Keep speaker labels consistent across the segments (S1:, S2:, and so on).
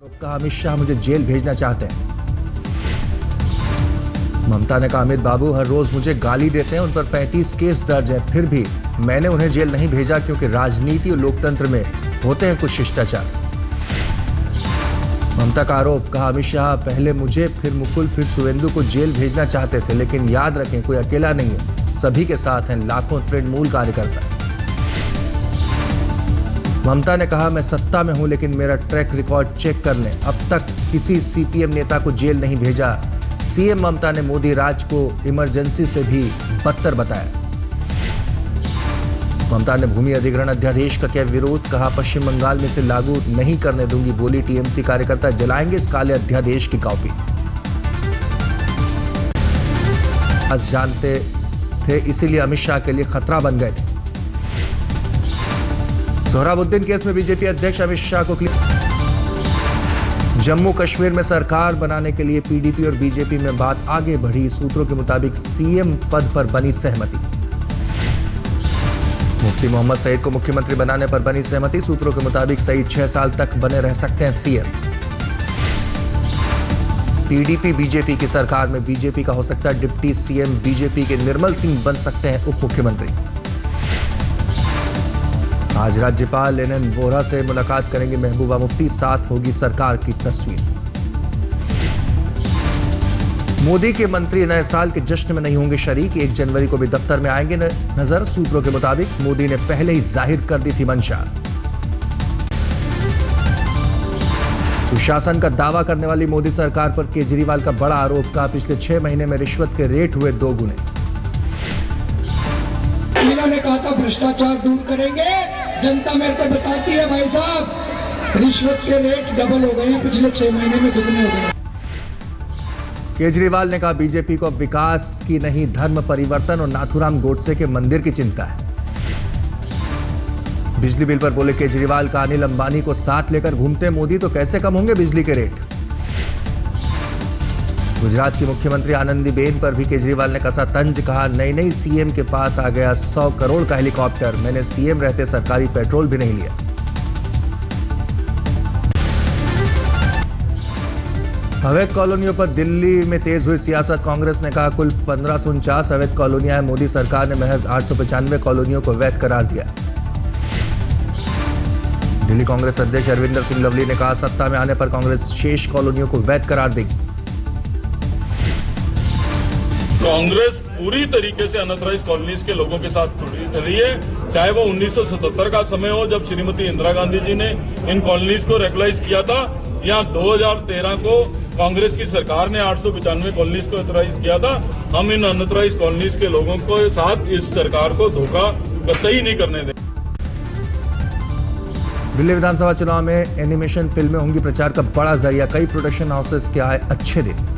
S1: कहा अमित शाह मुझे जेल भेजना चाहते हैं। ममता ने कहा अमित बाबू हर रोज मुझे गाली देते हैं, उन पर 35 केस दर्ज है, फिर भी मैंने उन्हें जेल नहीं भेजा क्योंकि राजनीति और लोकतंत्र में होते हैं कुछ शिष्टाचार। ममता का आरोप, कहा अमित शाह पहले मुझे फिर मुकुल फिर सुवेंदु को जेल भेजना चाहते थे, लेकिन याद रखें कोई अकेला नहीं है, सभी के साथ हैं लाखों तृणमूल कार्यकर्ता। ममता ने कहा मैं सत्ता में हूं लेकिन मेरा ट्रैक रिकॉर्ड चेक कर लें, अब तक किसी सीपीएम नेता को जेल नहीं भेजा। सीएम ममता ने मोदी राज को इमरजेंसी से भी बदतर बताया। ममता ने भूमि अधिग्रहण अध्यादेश का किया विरोध, कहा पश्चिम बंगाल में इसे लागू नहीं करने दूंगी, बोली टीएमसी कार्यकर्ता जलाएंगे इस काले अध्यादेश की कॉपी। आज जानते थे इसीलिए अमित शाह के लिए खतरा बन गए थे। सोहराबुद्दीन केस में बीजेपी अध्यक्ष अमित शाह को जम्मू कश्मीर में सरकार बनाने के लिए पीडीपी और बीजेपी में बात आगे बढ़ी, सूत्रों के मुताबिक सीएम पद पर बनी सहमति। मुफ्ती मोहम्मद सईद को मुख्यमंत्री बनाने पर बनी सहमति, सूत्रों के मुताबिक सईद 6 साल तक बने रह सकते हैं सीएम। पीडीपी बीजेपी की सरकार में बीजेपी का हो सकता है डिप्टी सीएम, बीजेपी के निर्मल सिंह बन सकते हैं उप मुख्यमंत्री। आज राज्यपाल एनएन वोहरा से मुलाकात करेंगे महबूबा मुफ्ती, साथ होगी सरकार की तस्वीर। मोदी के मंत्री नए साल के जश्न में नहीं होंगे शरीक, 1 जनवरी को भी दफ्तर में आएंगे नजर, सूत्रों के मुताबिक मोदी ने पहले ही जाहिर कर दी थी मंशा। सुशासन का दावा करने वाली मोदी सरकार पर केजरीवाल का बड़ा आरोप, का पिछले 6 महीने में रिश्वत के रेट हुए 2 गुने।
S2: इन्होंने कहा था भ्रष्टाचार दूर करेंगे, जनता मेरे को बताती है भाई साहब रिश्वत के रेट डबल हो गए हैं, पिछले 6 महीने में दुगने हो गए।
S1: केजरीवाल ने कहा बीजेपी को विकास की नहीं धर्म परिवर्तन और नाथूराम गोडसे के मंदिर की चिंता है। बिजली बिल पर बोले केजरीवाल, का अनिल अंबानी को साथ लेकर घूमते मोदी तो कैसे कम होंगे बिजली के रेट। गुजरात की मुख्यमंत्री आनंदीबेन पर भी केजरीवाल ने कसा तंज, कहा नई सीएम के पास आ गया 100 करोड़ का हेलीकॉप्टर, मैंने सीएम रहते सरकारी पेट्रोल भी नहीं लिया। अवैध कॉलोनियों पर दिल्ली में तेज हुई सियासत, कांग्रेस ने कहा कुल 1549 अवैध कॉलोनियां हैं, मोदी सरकार ने महज 895 कॉलोनियों को वैध करार दिया। दिल्ली कांग्रेस अध्यक्ष अरविंदर सिंह लवली ने कहा सत्ता में आने पर कांग्रेस शेष कॉलोनियों को वैध करार देगी।
S3: कांग्रेस पूरी तरीके से अनऑथराइज कॉलोनीज के लोगों के साथ खड़ी रही है, चाहे वो 1977 का समय हो जब श्रीमती इंदिरा गांधी जी ने इन कॉलोनीज को रेगुलाइज किया था, या 2013 को कांग्रेस की सरकार ने 895 कॉलोनीज को ऑथराइज किया था। हम इन अनऑथराइज कॉलोनीज के लोगों के साथ इस सरकार को धोखा कतई नहीं करने देंगे।
S1: दिल्ली विधानसभा चुनाव में एनिमेशन फिल्में होंगी प्रचार का बड़ा जरिया, कई प्रोडक्शन हाउसेस के आए अच्छे दिन।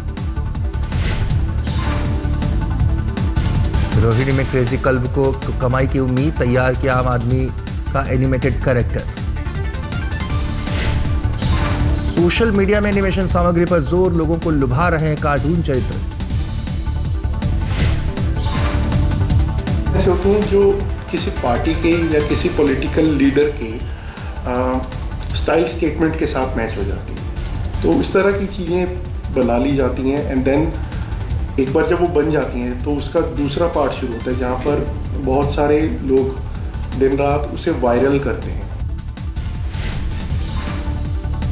S1: रोहिणी में क्रेजी कल्ब को कमाई की उम्मीद, तैयार किया आम आदमी का एनिमेटेड कैरेक्टर। सोशल मीडिया में एनिमेशन सामग्री पर जोर, लोगों को लुभा रहे हैं कार्टून चरित्र।
S4: ऐसे होते हैं जो किसी पार्टी के या किसी पॉलिटिकल लीडर के स्टाइल स्टेटमेंट के साथ मैच हो जाती है, तो इस तरह की चीज़ें बना ली जाती हैं एंड देन एक बार जब वो बन जाती हैं तो उसका दूसरा पार्ट शुरू होता है जहाँ पर बहुत सारे लोग दिन रात उसे वायरल करते हैं।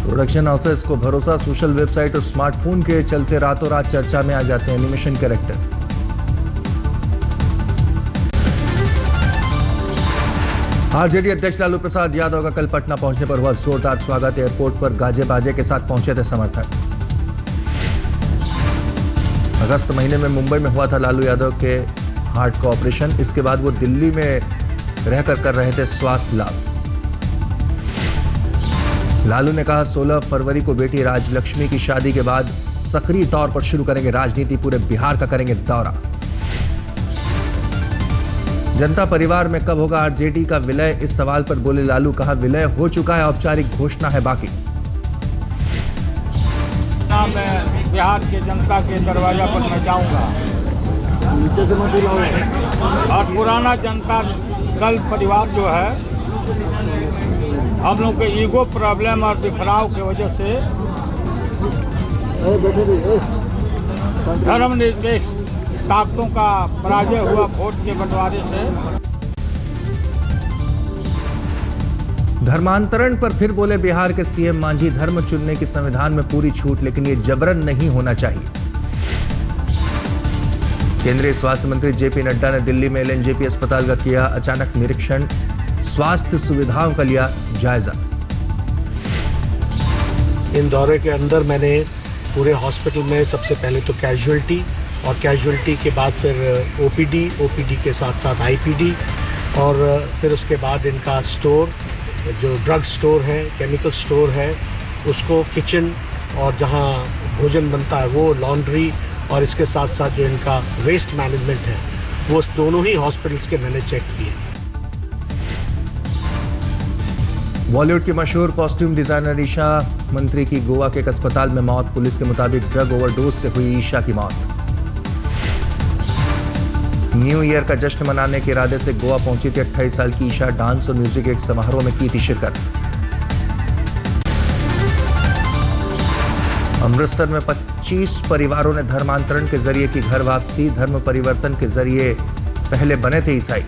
S1: प्रोडक्शन हाउसेस को भरोसा, सोशल वेबसाइट और स्मार्टफोन के चलते रातों रात चर्चा में आ जाते हैं एनिमेशन कैरेक्टर। आरजेडी अध्यक्ष लालू प्रसाद यादव का कल पटना पहुंचने पर हुआ जोरदार स्वागत, एयरपोर्ट पर गाजे बाजे के साथ पहुंचे थे समर्थक। अगस्त महीने में मुंबई में हुआ था लालू यादव के हार्ट का ऑपरेशन, इसके बाद वो दिल्ली में रहकर कर रहे थे स्वास्थ्य लाभ। लालू ने कहा 16 फरवरी को बेटी राजलक्ष्मी की शादी के बाद सक्रिय तौर पर शुरू करेंगे राजनीति, पूरे बिहार का करेंगे दौरा। जनता परिवार में कब होगा आरजेडी का विलय, इस सवाल पर बोले लालू, कहा विलय हो चुका है, औपचारिक घोषणा है बाकी।
S5: मैं बिहार के जनता के दरवाजा पर मैं जाऊंगा और पुराना जनता दल परिवार जो है हम लोग के ईगो प्रॉब्लम और बिखराव की वजह से धर्मनिरपेक्ष ताकतों का पराजय हुआ वोट के बंटवारे से।
S1: धर्मांतरण पर फिर बोले बिहार के सीएम मांझी, धर्म चुनने की संविधान में पूरी छूट, लेकिन ये जबरन नहीं होना चाहिए। केंद्रीय स्वास्थ्य मंत्री जेपी नड्डा ने दिल्ली में एलएनजेपी अस्पताल का किया अचानक निरीक्षण, स्वास्थ्य सुविधाओं का लिया जायजा।
S6: इन दौरे के अंदर मैंने पूरे हॉस्पिटल में सबसे पहले तो कैजुअल्टी और कैजुअल्टी के बाद फिर ओपीडी के साथ साथ आईपीडी और फिर उसके बाद इनका स्टोर, जो ड्रग स्टोर है, केमिकल स्टोर है, उसको किचन और जहां भोजन बनता है वो लॉन्ड्री और इसके साथ साथ जो इनका वेस्ट मैनेजमेंट है वो दोनों ही हॉस्पिटल्स के मैंने चेक किए।
S1: बॉलीवुड की मशहूर कॉस्ट्यूम डिजाइनर ईशा मंत्री की गोवा के एक अस्पताल में मौत, पुलिस के मुताबिक ड्रग ओवरडोज से हुई ईशा की मौत। न्यू ईयर का जश्न मनाने के इरादे से गोवा पहुंची थी 28 साल की ईशा, डांस और म्यूजिक एक समारोह में की थी शिरकत। अमृतसर में 25 परिवारों ने धर्मांतरण के जरिए की घर वापसी, धर्म परिवर्तन के जरिए पहले बने थे ईसाई।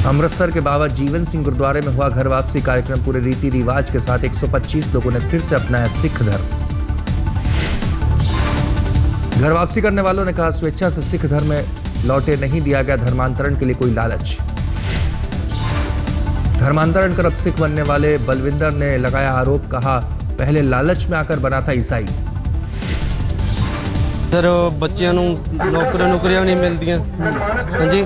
S1: अमृतसर के बाबा जीवन सिंह गुरुद्वारे में हुआ घर वापसी कार्यक्रम, पूरे रीति रिवाज के साथ 125 लोगों ने फिर से अपनाया सिख धर्म। घर वापसी करने वालों ने कहा, स्वेच्छा से सिख धर्म में लौटे, नहीं दिया गया धर्मांतरण के लिए कोई लालच। धर्मांतरण कर अब सिख बनने वाले बलविंदर ने लगाया आरोप, कहा पहले लालच में आकर बना था ईसाई।
S7: सर बच्चों को नौकरियां नहीं मिलदियां, हाँ जी,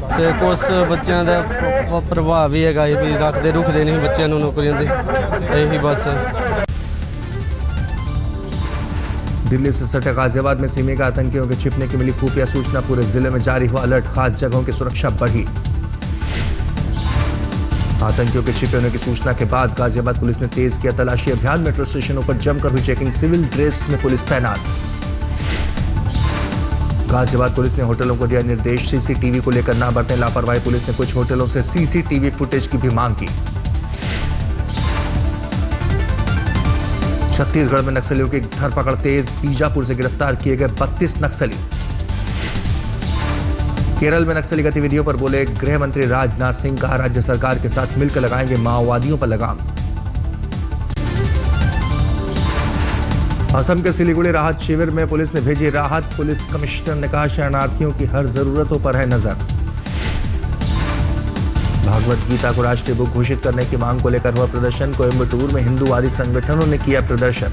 S7: तो कुछ बच्चों का प्रभाव भी है भी रखते रुकते नहीं बच्चों को नौकरियां दे, यही बस।
S1: दिल्ली से सटे गाजियाबाद में सीमे का आतंकियों के छिपने की मिली खुफिया सूचना, पूरे जिले में जारी हुआ अलर्ट, खास जगहों की सुरक्षा बढ़ी। आतंकियों के छिपे होने की सूचना के बाद गाजियाबाद पुलिस ने तेज किया तलाशी अभियान, मेट्रो स्टेशनों पर जमकर हुई चेकिंग, सिविल ड्रेस में पुलिस तैनात। गाजियाबाद पुलिस ने होटलों को दिया निर्देश, सीसीटीवी को लेकर ना बरतें लापरवाही, पुलिस ने कुछ होटलों से सीसीटीवी फुटेज की भी मांग की। छत्तीसगढ़ में नक्सलियों की धरपकड़ तेज, बीजापुर से गिरफ्तार किए गए 32 नक्सली। केरल में नक्सली गतिविधियों पर बोले गृह मंत्री राजनाथ सिंह, कहा राज्य सरकार के साथ मिलकर लगाएंगे माओवादियों पर लगाम। असम के सिलीगुड़ी राहत शिविर में पुलिस ने भेजी राहत, पुलिस कमिश्नर ने कहा शरणार्थियों की हर जरूरतों पर है नजर। भागवत गीता को राष्ट्रीय बुक घोषित करने की मांग को लेकर हुआ प्रदर्शन, कोयम्बटूर में हिंदूवादी संगठनों ने किया प्रदर्शन।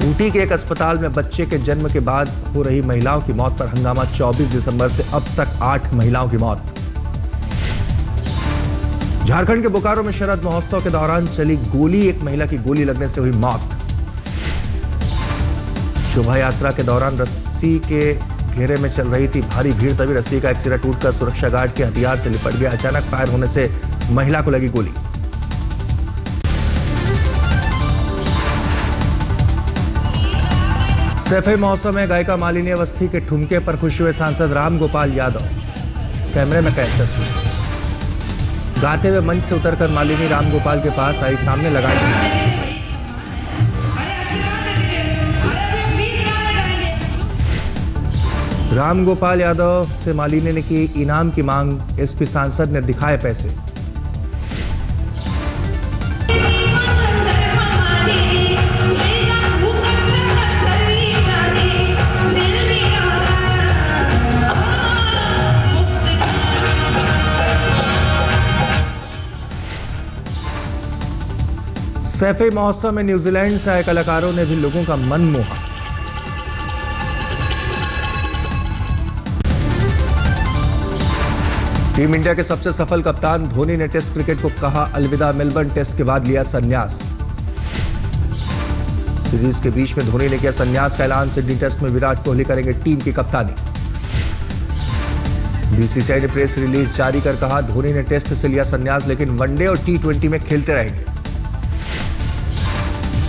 S1: ऊटी के एक अस्पताल में बच्चे के जन्म के बाद हो रही महिलाओं की मौत पर हंगामा, 24 दिसंबर से अब तक 8 महिलाओं की मौत। झारखंड के बोकारो में शरद महोत्सव के दौरान चली गोली, एक महिला की गोली लगने से हुई मौत। शोभा यात्रा के दौरान रस्सी के घेरे में चल रही थी भारी भीड़, तभी रस्सी का एक सिरा टूटकर सुरक्षा गार्ड के हथियार से लिपट गया, अचानक फायर होने से महिला को लगी गोली। सैफे महोत्सव में गायिका मालिनी अवस्थी के ठुमके पर खुश हुए सांसद राम गोपाल यादव, कैमरे में कैद तस्वीर। गाते हुए मंच से उतरकर मालिनी राम गोपाल के पास आई, सामने लगाई। राम गोपाल यादव से मालिनी ने की इनाम की मांग, एसपी सांसद ने दिखाए पैसे। सैफे महोत्सव में न्यूजीलैंड से आए कलाकारों ने भी लोगों का मन मोहा। टीम इंडिया के सबसे सफल कप्तान धोनी ने टेस्ट क्रिकेट को कहा अलविदा, मेलबर्न टेस्ट के बाद लिया संन्यास। सीरीज के बीच में धोनी ने किया संन्यास का ऐलान, सिडनी टेस्ट में विराट कोहली करेंगे टीम की कप्तानी। बीसीसीआई ने प्रेस रिलीज जारी कर कहा धोनी ने टेस्ट से लिया संन्यास, लेकिन वनडे और टी20 में खेलते रहेंगे।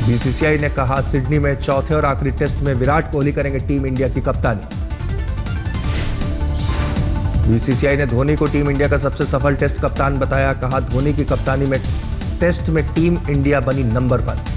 S1: बीसीसीआई ने कहा सिडनी में चौथे और आखिरी टेस्ट में विराट कोहली करेंगे टीम इंडिया की कप्तानी। बीसीसीआई ने धोनी को टीम इंडिया का सबसे सफल टेस्ट कप्तान बताया। कहा धोनी की कप्तानी में टेस्ट में टीम इंडिया बनी नंबर 1।